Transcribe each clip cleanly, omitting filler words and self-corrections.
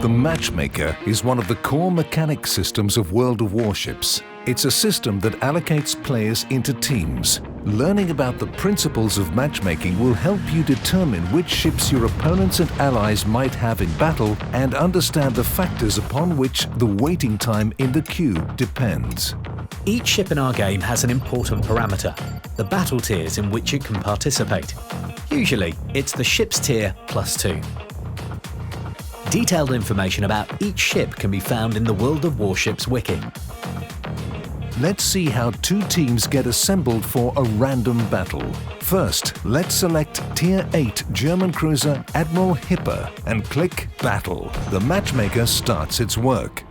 The Matchmaker is one of the core mechanic systems of World of Warships. It's a system that allocates players into teams. Learning about the principles of matchmaking will help you determine which ships your opponents and allies might have in battle and understand the factors upon which the waiting time in the queue depends. Each ship in our game has an important parameter, the battle tiers in which it can participate. Usually, it's the ship's tier +2. Detailed information about each ship can be found in the World of Warships wiki. Let's see how two teams get assembled for a random battle. First, let's select Tier 8 German cruiser Admiral Hipper and click Battle. The Matchmaker starts its work.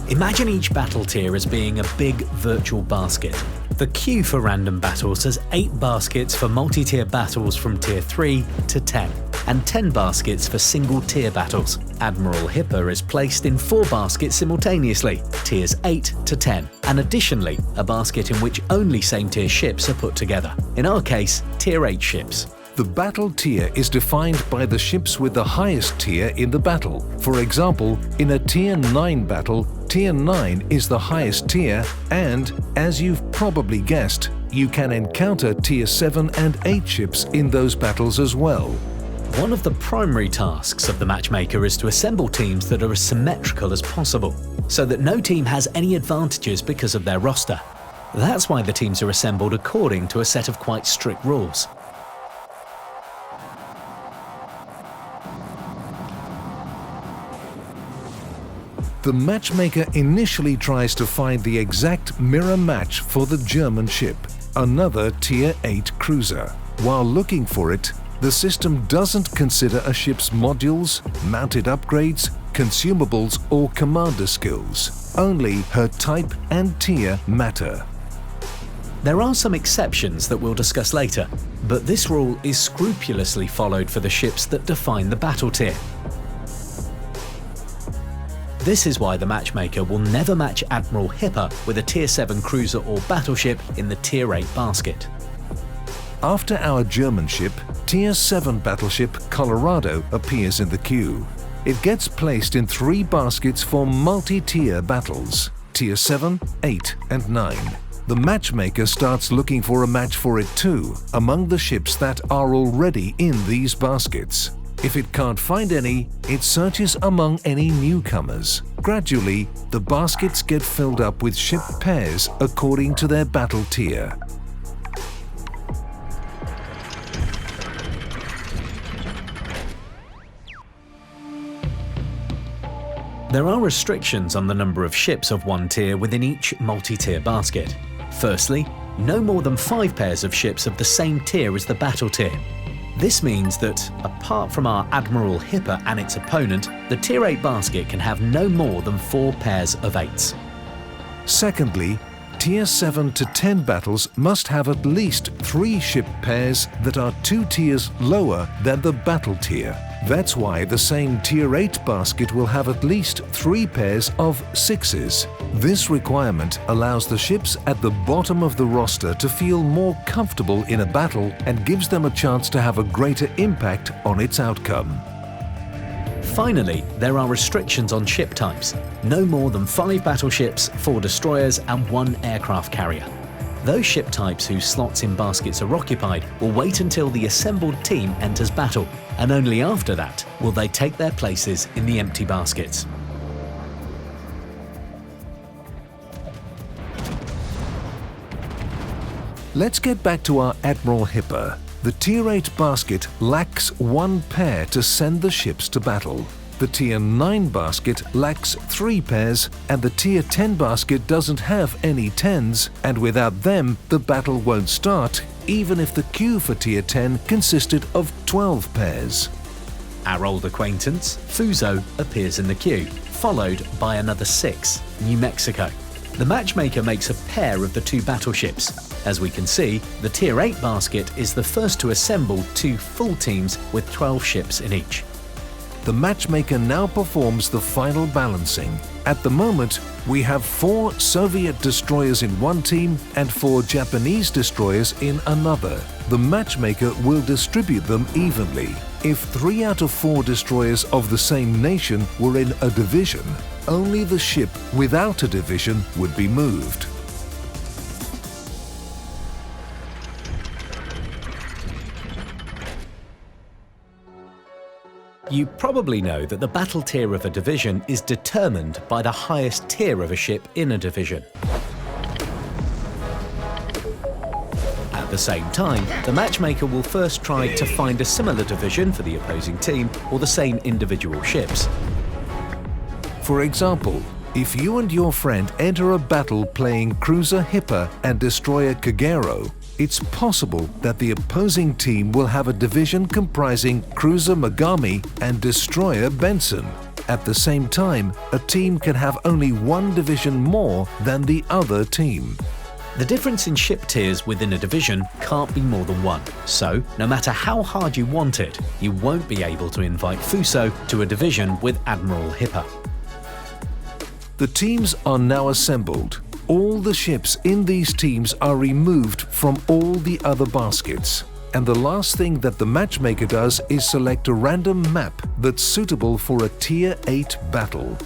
Imagine each battle tier as being a big virtual basket. The queue for random battles has 8 baskets for multi-tier battles from Tier 3 to 10, and 10 baskets for single-tier battles. Admiral Hipper is placed in 4 baskets simultaneously, Tiers 8 to 10, and additionally, a basket in which only same-tier ships are put together. In our case, Tier 8 ships. The battle tier is defined by the ships with the highest tier in the battle. For example, in a Tier 9 battle, Tier 9 is the highest tier and, as you've probably guessed, you can encounter Tier 7 and 8 ships in those battles as well. One of the primary tasks of the Matchmaker is to assemble teams that are as symmetrical as possible, so that no team has any advantages because of their roster. That's why the teams are assembled according to a set of quite strict rules. The Matchmaker initially tries to find the exact mirror match for the German ship, another Tier 8 cruiser. While looking for it, the system doesn't consider a ship's modules, mounted upgrades, consumables or commander skills. Only her type and tier matter. There are some exceptions that we'll discuss later, but this rule is scrupulously followed for the ships that define the battle tier. This is why the Matchmaker will never match Admiral Hipper with a Tier 7 cruiser or battleship in the Tier 8 basket. After our German ship, Tier 7 battleship Colorado appears in the queue. It gets placed in 3 baskets for multi-tier battles, Tier 7, 8 and 9. The Matchmaker starts looking for a match for it too, among the ships that are already in these baskets. If it can't find any, it searches among any newcomers. Gradually, the baskets get filled up with ship pairs according to their battle tier. There are restrictions on the number of ships of one tier within each multi-tier basket. Firstly, no more than 5 pairs of ships of the same tier as the battle tier. This means that, apart from our Admiral Hipper and its opponent, the Tier 8 basket can have no more than 4 pairs of 8s. Secondly, Tier 7 to 10 battles must have at least 3 ship pairs that are 2 tiers lower than the battle tier. That's why the same Tier 8 basket will have at least 3 pairs of 6s. This requirement allows the ships at the bottom of the roster to feel more comfortable in a battle and gives them a chance to have a greater impact on its outcome. Finally, there are restrictions on ship types. No more than 5 battleships, 4 destroyers and 1 aircraft carrier. Those ship types whose slots in baskets are occupied will wait until the assembled team enters battle, and only after that will they take their places in the empty baskets. Let's get back to our Admiral Hipper. The Tier 8 basket lacks 1 pair to send the ships to battle. The Tier 9 basket lacks 3 pairs, and the Tier 10 basket doesn't have any 10s, and without them, the battle won't start, even if the queue for Tier 10 consisted of 12 pairs. Our old acquaintance, Fuso, appears in the queue, followed by another 6, New Mexico. The Matchmaker makes a pair of the 2 battleships. As we can see, the Tier 8 basket is the first to assemble 2 full teams with 12 ships in each. The Matchmaker now performs the final balancing. At the moment, we have 4 Soviet destroyers in one team and 4 Japanese destroyers in another. The matchmaker will distribute them evenly. If 3 out of 4 destroyers of the same nation were in a division, only the ship without a division would be moved. You probably know that the battle tier of a division is determined by the highest tier of a ship in a division. At the same time, the matchmaker will first try to find a similar division for the opposing team or the same individual ships. For example, if you and your friend enter a battle playing cruiser Hipper and destroyer Kagero, it's possible that the opposing team will have a division comprising cruiser Megami and destroyer Benson. At the same time, a team can have only one division more than the other team. The difference in ship tiers within a division can't be more than one, so no matter how hard you want it, you won't be able to invite Fuso to a division with Admiral Hipper. The teams are now assembled. All the ships in these teams are removed from all the other baskets. And the last thing that the matchmaker does is select a random map that's suitable for a Tier 8 battle.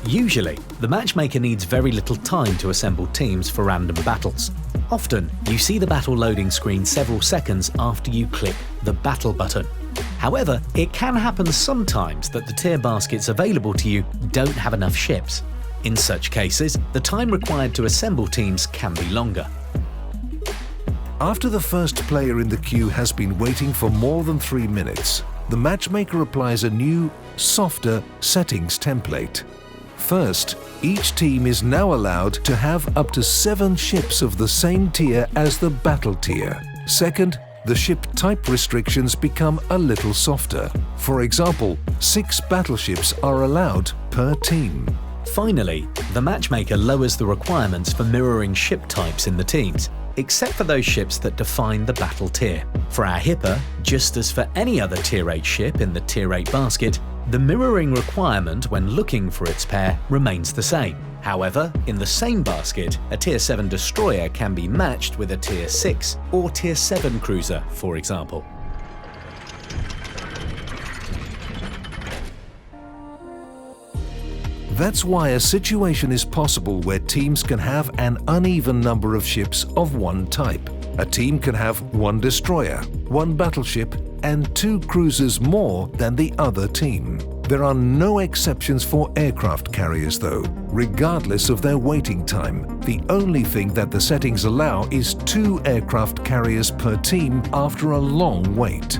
Usually, the matchmaker needs very little time to assemble teams for random battles. Often, you see the battle loading screen several seconds after you click the battle button. However, it can happen sometimes that the tier baskets available to you don't have enough ships. In such cases, the time required to assemble teams can be longer. After the first player in the queue has been waiting for more than 3 minutes, the matchmaker applies a new, softer settings template. First, each team is now allowed to have up to 7 ships of the same tier as the battle tier. Second, the ship type restrictions become a little softer. For example, 6 battleships are allowed per team. Finally, the matchmaker lowers the requirements for mirroring ship types in the teams, except for those ships that define the battle tier. For our Hipper, just as for any other Tier 8 ship in the Tier 8 basket, the mirroring requirement when looking for its pair remains the same. However, in the same basket, a Tier 7 destroyer can be matched with a Tier 6 or Tier 7 cruiser, for example. That's why a situation is possible where teams can have an uneven number of ships of one type. A team can have 1 destroyer, 1 battleship, and 2 cruisers more than the other team. There are no exceptions for aircraft carriers though, regardless of their waiting time. The only thing that the settings allow is 2 aircraft carriers per team after a long wait.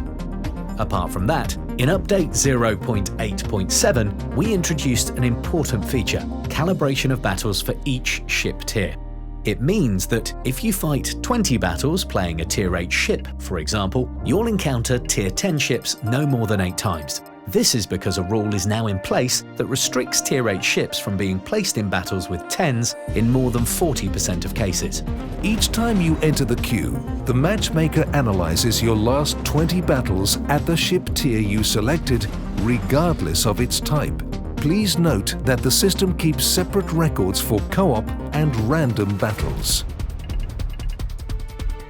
Apart from that, in Update 0.8.7, we introduced an important feature: calibration of battles for each ship tier. It means that if you fight 20 battles playing a Tier 8 ship, for example, you'll encounter Tier 10 ships no more than 8 times. This is because a rule is now in place that restricts Tier 8 ships from being placed in battles with 10s in more than 40% of cases. Each time you enter the queue, the matchmaker analyzes your last 20 battles at the ship tier you selected, regardless of its type. Please note that the system keeps separate records for co-op and random battles.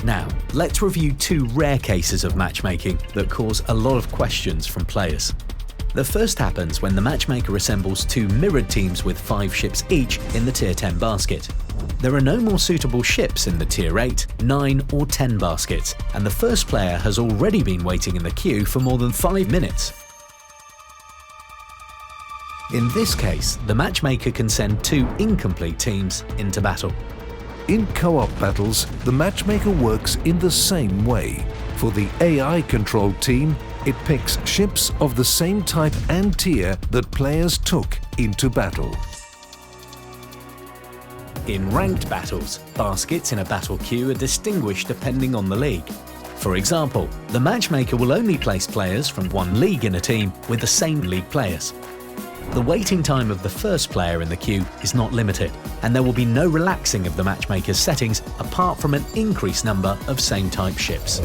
Now, let's review 2 rare cases of matchmaking that cause a lot of questions from players. The first happens when the matchmaker assembles 2 mirrored teams with 5 ships each in the Tier 10 basket. There are no more suitable ships in the Tier 8, 9 or 10 baskets, and the first player has already been waiting in the queue for more than 5 minutes. In this case, the matchmaker can send 2 incomplete teams into battle. In co-op battles, the matchmaker works in the same way. For the AI-controlled team, it picks ships of the same type and tier that players took into battle. In ranked battles, baskets in a battle queue are distinguished depending on the league. For example, the matchmaker will only place players from one league in a team with the same league players. The waiting time of the first player in the queue is not limited, and there will be no relaxing of the matchmaker's settings apart from an increased number of same-type ships.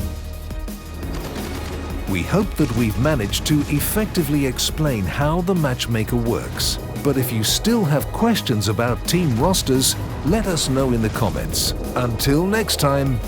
We hope that we've managed to effectively explain how the matchmaker works. But if you still have questions about team rosters, let us know in the comments. Until next time,